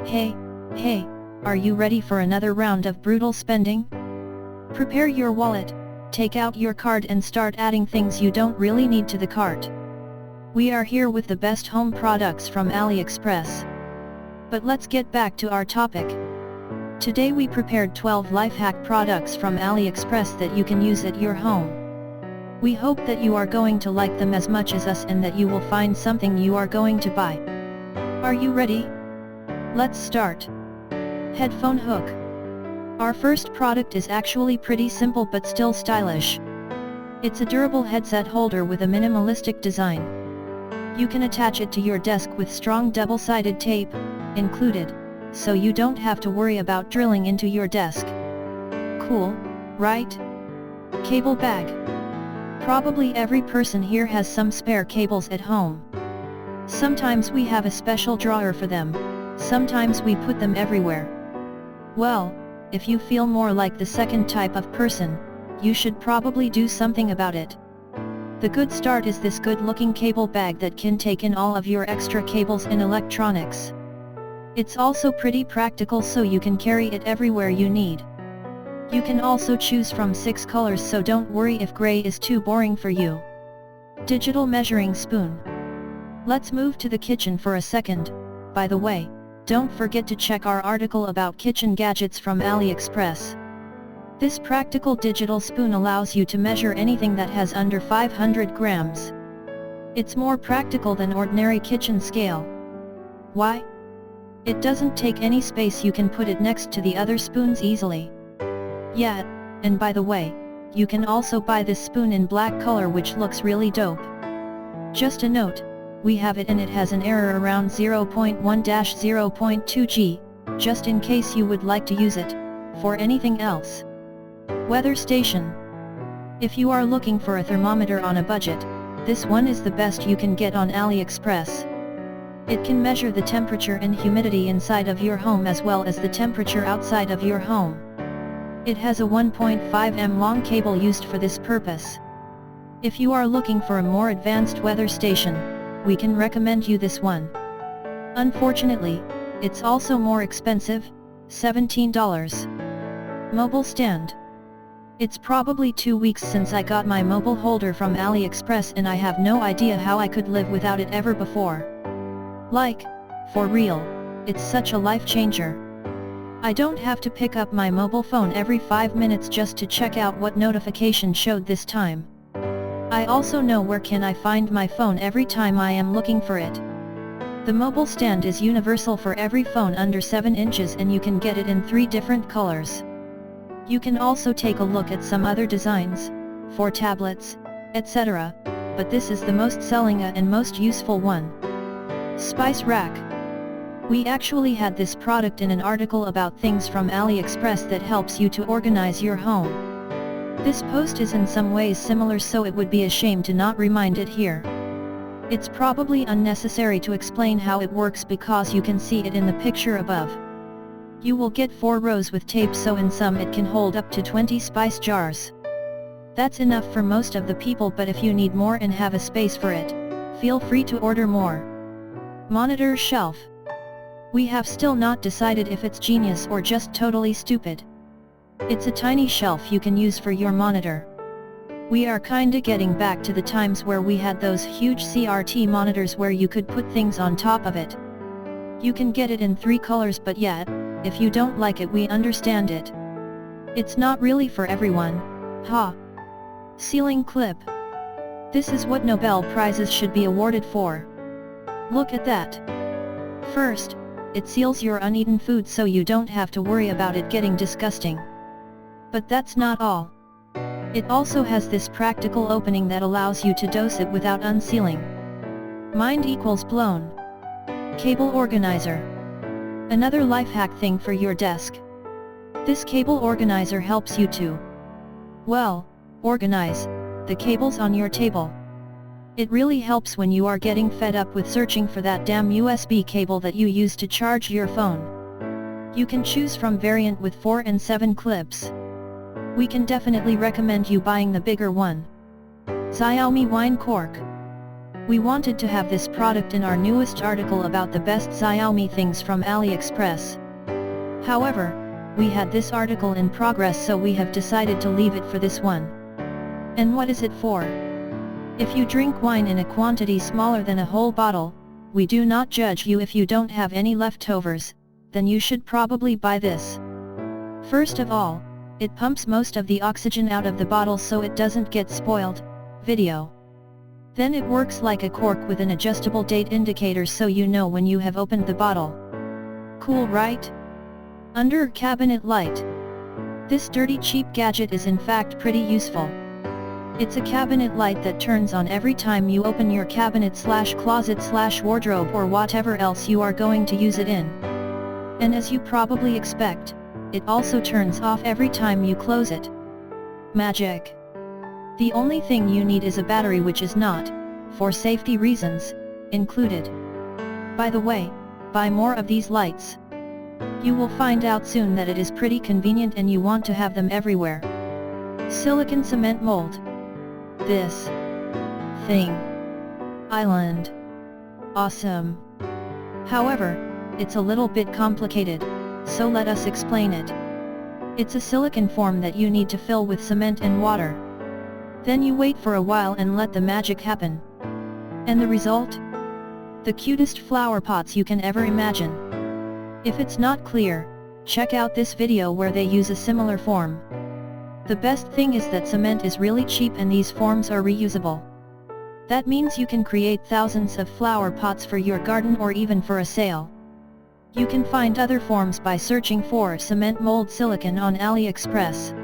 Hey, are you ready for another round of brutal spending? Prepare your wallet, take out your card and start adding things you don't really need to the cart. We are here with the best home products from Aliexpress. But let's get back to our topic. Today we prepared 12 life hack products from Aliexpress that you can use at your home. We hope that you are going to like them as much as us and that you will find something you are going to buy. Are you ready? Let's start. Headphone Hook. Our first product is actually pretty simple but still stylish. It's a durable headset holder with a minimalistic design. You can attach it to your desk with strong double-sided tape included, so you don't have to worry about drilling into your desk. Cool, right? Cable bag. Probably every person here has some spare cables at home. Sometimes we have a special drawer for them, sometimes we put them everywhere. Well, if you feel more like the second type of person, you should probably do something about it. The good start is this good-looking cable bag that can take in all of your extra cables and electronics. It's also pretty practical, so you can carry it everywhere you need. You can also choose from 6 colors, so don't worry if gray is too boring for you. Digital measuring spoon. Let's move to the kitchen for a second. By the way, don't forget to check our article about kitchen gadgets from Aliexpress. This practical digital spoon allows you to measure anything that has under 500 grams. It's more practical than ordinary kitchen scale. Why? It doesn't take any space, you can put it next to the other spoons easily. Yeah, and by the way, you can also buy this spoon in black color, which looks really dope. Just a note, we have it and it has an error around 0.1-0.2 G, just in case you would like to use it for anything else. Weather station. If you are looking for a thermometer on a budget, this one is the best you can get on Aliexpress. It can measure the temperature and humidity inside of your home as well as the temperature outside of your home. It has a 1.5 m long cable used for this purpose. If you are looking for a more advanced weather station, we can recommend you this one. Unfortunately, it's also more expensive, $17. Mobile stand. It's probably 2 weeks since I got my mobile holder from Aliexpress and I have no idea how I could live without it ever before. Like, for real, it's such a life changer. I don't have to pick up my mobile phone every 5 minutes just to check out what notification showed this time. I also know where can I find my phone every time I am looking for it. The mobile stand is universal for every phone under 7 inches and you can get it in 3 different colors. You can also take a look at some other designs, for tablets, etc., but this is the most selling and most useful one. Spice rack. We actually had this product in an article about things from Aliexpress that helps you to organize your home. This post is in some ways similar, so it would be a shame to not remind it here. It's probably unnecessary to explain how it works because you can see it in the picture above. You will get 4 rows with tape, so in some it can hold up to 20 spice jars. That's enough for most of the people, but if you need more and have a space for it, feel free to order more. Monitor shelf. We have still not decided if it's genius or just totally stupid. It's a tiny shelf you can use for your monitor. We are kinda getting back to the times where we had those huge CRT monitors where you could put things on top of it. You can get it in 3 colors, but yet, if you don't like it, we understand it. It's not really for everyone, huh? Ceiling clip. This is what Nobel Prizes should be awarded for. Look at that. First, it seals your uneaten food so you don't have to worry about it getting disgusting. But that's not all. It also has this practical opening that allows you to dose it without unsealing. Mind equals blown. Cable organizer. Another life hack thing for your desk. This cable organizer helps you to, well, organize the cables on your table. It really helps when you are getting fed up with searching for that damn USB cable that you use to charge your phone. You can choose from variant with 4 and 7 clips. We can definitely recommend you buying the bigger one. Xiaomi wine cork. We wanted to have this product in our newest article about the best Xiaomi things from Aliexpress. However, we had this article in progress, so we have decided to leave it for this one. And what is it for? If you drink wine in a quantity smaller than a whole bottle, we do not judge you if you don't have any leftovers, then you should probably buy this. First of all, it pumps most of the oxygen out of the bottle so it doesn't get spoiled. Video. Then it works like a cork with an adjustable date indicator so you know when you have opened the bottle. Cool, right? Under cabinet light. This dirty cheap gadget is in fact pretty useful. It's a cabinet light that turns on every time you open your cabinet/closet/wardrobe or whatever else you are going to use it in. And as you probably expect, it also turns off every time you close it. Magic. The only thing you need is a battery, which is not, for safety reasons, included. By the way, buy more of these lights. You will find out soon that it is pretty convenient and you want to have them everywhere. Silicon cement mold. This thing. Island. Awesome. However, it's a little bit complicated, so let us explain it. It's a silicon form that you need to fill with cement and water. Then you wait for a while and let the magic happen. And the result? The cutest flower pots you can ever imagine. If it's not clear, check out this video where they use a similar form. The best thing is that cement is really cheap and these forms are reusable. That means you can create thousands of flower pots for your garden or even for a sale. You can find other forms by searching for cement mold silicon on AliExpress.